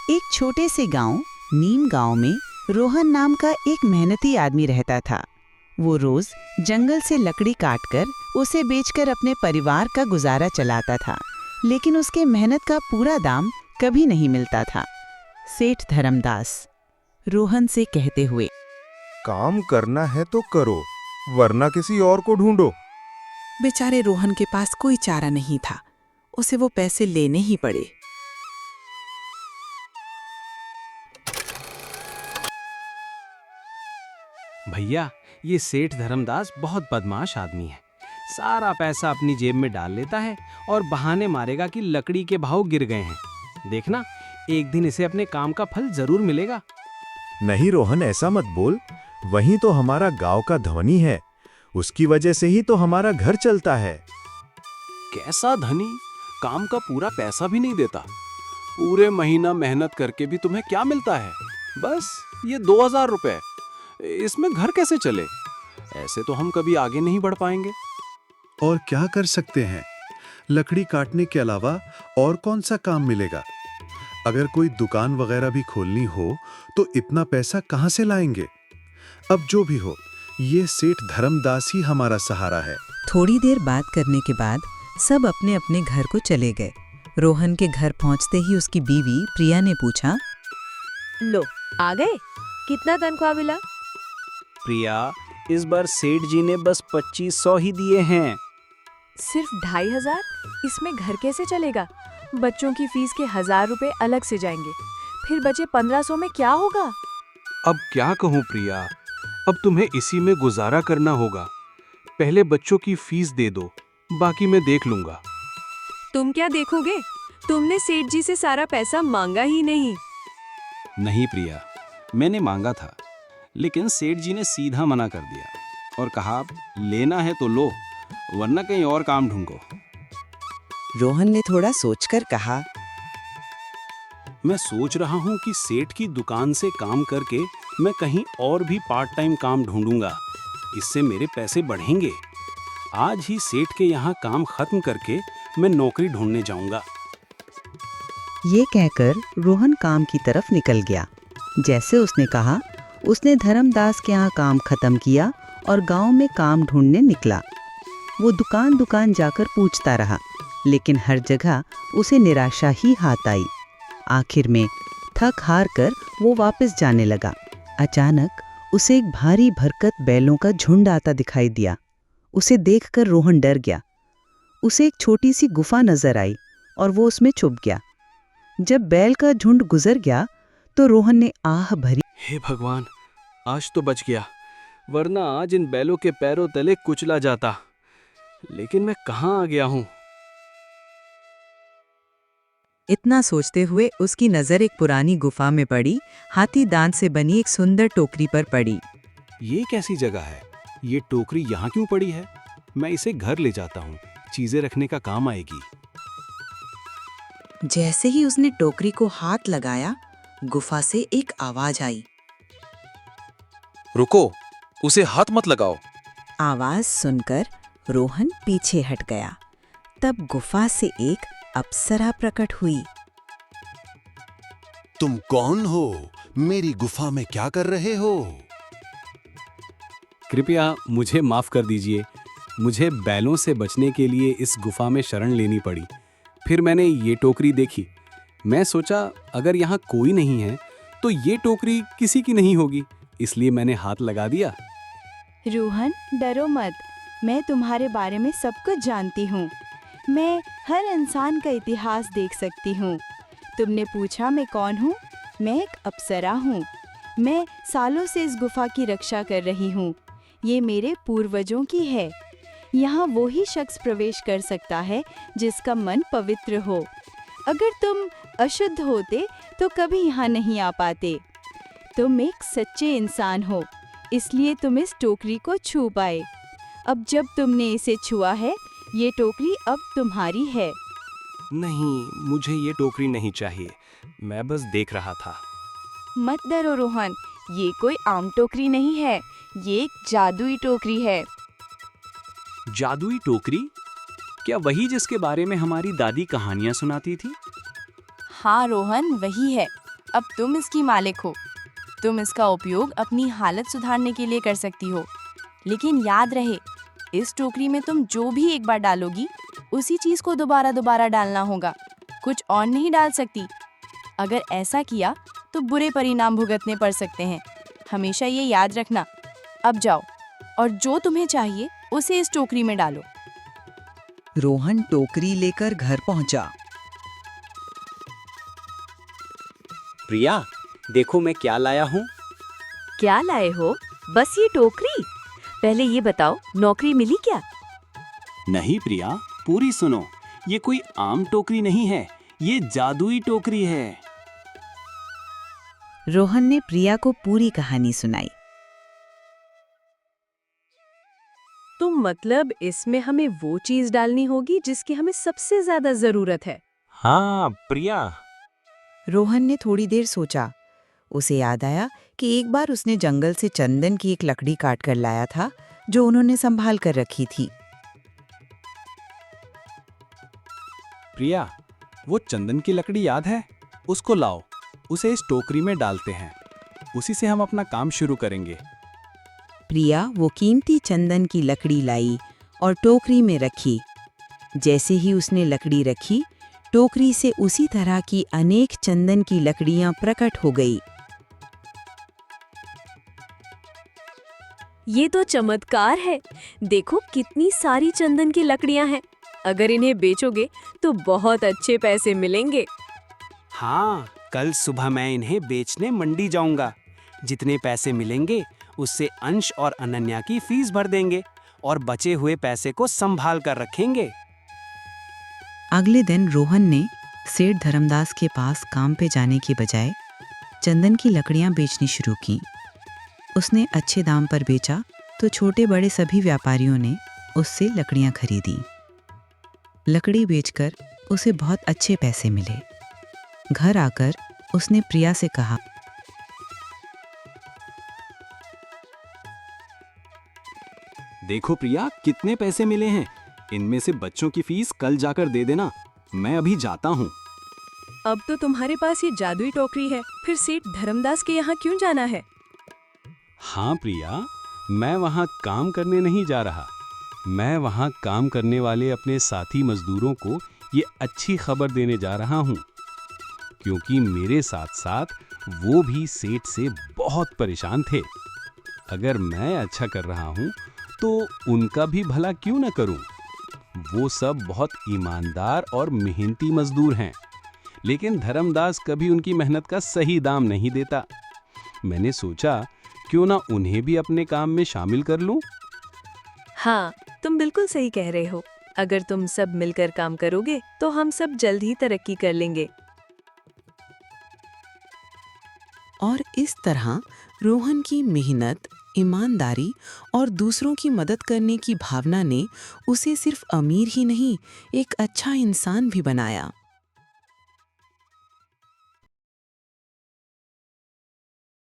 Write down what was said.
एक छोटे से गांव नीम गांव में रोहन नाम का एक मेहनती आदमी रहता था। वो रोज जंगल से लकड़ी काटकर उसे बेचकर अपने परिवार का गुजारा चलाता था, लेकिन उसके मेहनत का पूरा दाम कभी नहीं मिलता था। सेठ धर्मदास रोहन से कहते हुए, काम करना है तो करो, वरना किसी और को ढूंढो। बेचारे रोहन के पास कोई चारा नहीं था, उसे वो पैसे लेने ही पड़े। भैया, ये सेठ धर्मदास बहुत बदमाश आदमी है। सारा पैसा अपनी जेब में डाल लेता है और बहाने मारेगा कि लकड़ी के भाव गिर गए हैं। देखना, एक दिन इसे अपने काम का फल जरूर मिलेगा। नहीं रोहन, ऐसा मत बोल। वही तो हमारा गांव का धनी है, उसकी वजह से ही तो हमारा घर चलता है। कैसा धनी? काम का पूरा पैसा भी नहीं देता। पूरे महीना मेहनत करके भी तुम्हें क्या मिलता है? बस ये 2000 रुपए। इसमें घर कैसे चले? ऐसे तो हम कभी आगे नहीं बढ़ पाएंगे। और क्या कर सकते हैं? लकड़ी काटने के अलावा और कौन सा काम मिलेगा? अगर कोई दुकान वगैरह भी खोलनी हो तो इतना पैसा कहां से लाएंगे? अब जो भी हो, ये सेठ धर्मदास ही हमारा सहारा है। थोड़ी देर बात करने के बाद सब अपने अपने घर को चले गए। रोहन के घर पहुंचते ही उसकी बीवी प्रिया ने पूछा, लो, आ गए? कितना तनख्वाह मिला? प्रिया, इस बार सेठ जी ने बस 2500 ही दिए हैं। सिर्फ 2500? इसमें घर कैसे चलेगा? बच्चों की फीस के 1000 रुपए अलग से जाएंगे, फिर बचे 1500 में क्या होगा? अब क्या कहूँ प्रिया, अब तुम्हें इसी में गुजारा करना होगा। पहले बच्चों की फीस दे दो, बाकी मैं देख लूंगा। तुम क्या देखोगे? तुमने सेठ जी से सारा पैसा मांगा ही नहीं। नहीं प्रिया, मैंने मांगा था, लेकिन सेठ जी ने सीधा मना कर दिया और कहा, लेना है तो लो, वरना कहीं और काम ढूंढो। रोहन ने थोड़ा सोचकर कहा, मैं सोच रहा हूँ कि सेठ की दुकान से काम करके मैं कहीं और भी पार्ट टाइम काम ढूंढूंगा। इससे मेरे पैसे बढ़ेंगे। आज ही सेठ के यहाँ काम खत्म करके मैं नौकरी ढूंढने जाऊंगा। ये कहकर रोहन काम की तरफ निकल गया। जैसे उसने कहा, उसने धर्मदास के यहाँ काम खत्म किया और गांव में काम ढूंढने निकला। वो दुकान दुकान जाकर पूछता रहा, लेकिन हर जगह उसे निराशा ही हाथ आई। आखिर में थक हार कर वो वापस जाने लगा। अचानक उसे एक भारी भरकत बैलों का झुंड आता दिखाई दिया। उसे देखकर रोहन डर गया। उसे एक छोटी सी गुफा नजर आई और वो उसमें छुप गया। जब बैल का झुंड गुजर गया तो रोहन ने आह भरी, हे भगवान, आज तो बच गया, वरना आज इन बैलों के पैरों तले कुचला जाता। लेकिन मैं कहाँ आ गया हूँ? इतना सोचते हुए उसकी नजर एक पुरानी गुफा में पड़ी। हाथी दांत से बनी एक सुंदर टोकरी पर पड़ी। ये कैसी जगह है? ये टोकरी यहाँ क्यों पड़ी है? मैं इसे घर ले जाता हूँ, चीजें रखने का काम आएगी। जैसे ही उसने टोकरी को हाथ लगाया, गुफा से एक आवाज आई। रुको, उसे हाथ मत लगाओ। आवाज सुनकर रोहन पीछे हट गया। तब गुफा से एक अप्सरा प्रकट हुई। तुम कौन हो? मेरी गुफा में क्या कर रहे हो? कृपया मुझे माफ कर दीजिए। मुझे बैलों से बचने के लिए इस गुफा में शरण लेनी पड़ी। फिर मैंने ये टोकरी देखी। मैं सोचा अगर यहाँ कोई नहीं है तो ये टोकरी किसी की नहीं होगी, इसलिए मैंने हाथ लगा दिया। रोहन, डरो मत, मैं तुम्हारे बारे में सब कुछ जानती हूँ। मैं हर इंसान का इतिहास देख सकती हूँ। तुमने पूछा मैं कौन हूँ? मैं एक अप्सरा हूँ। मैं सालों से इस गुफा की रक्षा कर रही हूँ। ये मेरे पूर्वजों की है। यहाँ वो ही शख्स प्रवेश कर सकता है जिसका मन पवित्र हो। अगर तुम अशुद्ध होते तो कभी यहाँ नहीं आ पाते। तुम एक सच्चे इंसान हो, इसलिए तुम इस टोकरी को छू पाए। अब जब तुमने इसे छुआ है, ये टोकरी अब तुम्हारी है। नहीं, मुझे ये टोकरी नहीं चाहिए। मैं बस देख रहा था। मत डरो रोहन, ये कोई आम टोकरी नहीं है, ये एक जादुई टोकरी है। जादुई टोकरी? क्या वही जिसके बारे में हमारी दादी कहानियां सुनाती थी? हाँ रोहन, वही है। अब तुम इसकी मालिक हो। तुम इसका उपयोग अपनी हालत सुधारने के लिए कर सकती हो। लेकिन याद रहे, इस टोकरी में तुम जो भी एक बार डालोगी, उसी चीज को दोबारा दोबारा डालना होगा, कुछ और नहीं डाल सकती। अगर ऐसा किया तो बुरे परिणाम भुगतने पड़ सकते हैं। हमेशा ये याद रखना। अब जाओ और जो तुम्हें चाहिए उसे इस टोकरी में डालो। रोहन टोकरी लेकर घर पहुंचा। प्रिया, देखो मैं क्या लाया हूँ। क्या लाए हो? बस ये टोकरी? पहले ये बताओ, नौकरी मिली क्या? नहीं प्रिया, पूरी सुनो। ये कोई आम टोकरी नहीं है, ये जादुई टोकरी है। रोहन ने प्रिया को पूरी कहानी सुनाई। तो मतलब इसमें हमें वो चीज डालनी होगी जिसकी हमें सबसे ज्यादा जरूरत है। हाँ प्रिया। रोहन ने थोड़ी देर सोचा। उसे याद आया कि एक बार उसने जंगल से चंदन की एक लकड़ी काट कर लाया था, जो उन्होंने संभाल कर रखी थी। प्रिया, वो चंदन की लकड़ी याद है? उसको लाओ, उसे इस टोकरी में डालते हैं। उसी से हम अपना काम शुरू करेंगे। प्रिया वो कीमती चंदन की लकड़ी लाई और टोकरी में रखी। जैसे ही उसने लकड़ी रखी, टोकरी से उसी तरह की अनेक चंदन की लकड़ियां प्रकट हो गई। ये तो चमत्कार है। देखो कितनी सारी चंदन की लकड़ियां हैं। अगर इन्हें बेचोगे तो बहुत अच्छे पैसे मिलेंगे। हाँ, कल सुबह मैं इन्हें बेचने मंडी जाऊंगा। जितने पैसे मिलेंगे उससे अंश और अनन्या की फीस भर देंगे और बचे हुए पैसे को संभाल कर रखेंगे। अगले दिन रोहन ने सेठ धर्मदास के पास काम पे जाने की बजाय चंदन की लकड़ियां बेचनी शुरू की। उसने अच्छे दाम पर बेचा तो छोटे बड़े सभी व्यापारियों ने उससे लकड़ियां खरीदी। लकड़ी बेचकर उसे बहुत अच्छे पैसे मिले। घर आकर उसने प्रिया से कहा, देखो प्रिया, कितने पैसे मिले हैं। इनमें से बच्चों की फीस कल जाकर दे देना। मैं अभी जाता हूँ। अब तो तुम्हारे पास ये जादुई टोकरी है, फिर सेठ धर्मदास के यहाँ क्यों जाना है? हाँ प्रिया, मैं वहाँ काम करने नहीं जा रहा। मैं वहाँ काम करने वाले अपने साथी मजदूरों को ये अच्छी खबर देने जा रहा हूँ, क्योंकि मेरे साथ साथ वो भी सेठ से बहुत परेशान थे। अगर मैं अच्छा कर रहा हूँ तो उनका भी भला क्यों न करूँ। वो सब बहुत ईमानदार और मेहनती मजदूर हैं, लेकिन धर्मदास कभी उनकी मेहनत का सही दाम नहीं देता। मैंने सोचा क्यों ना उन्हें भी अपने काम में शामिल कर लूं। हाँ, तुम बिल्कुल सही कह रहे हो। अगर तुम सब मिलकर काम करोगे तो हम सब जल्द ही तरक्की कर लेंगे। और इस तरह रोहन की मेहनत, ईमानदारी और दूसरों की मदद करने की भावना ने उसे सिर्फ अमीर ही नहीं, एक अच्छा इंसान भी बनाया।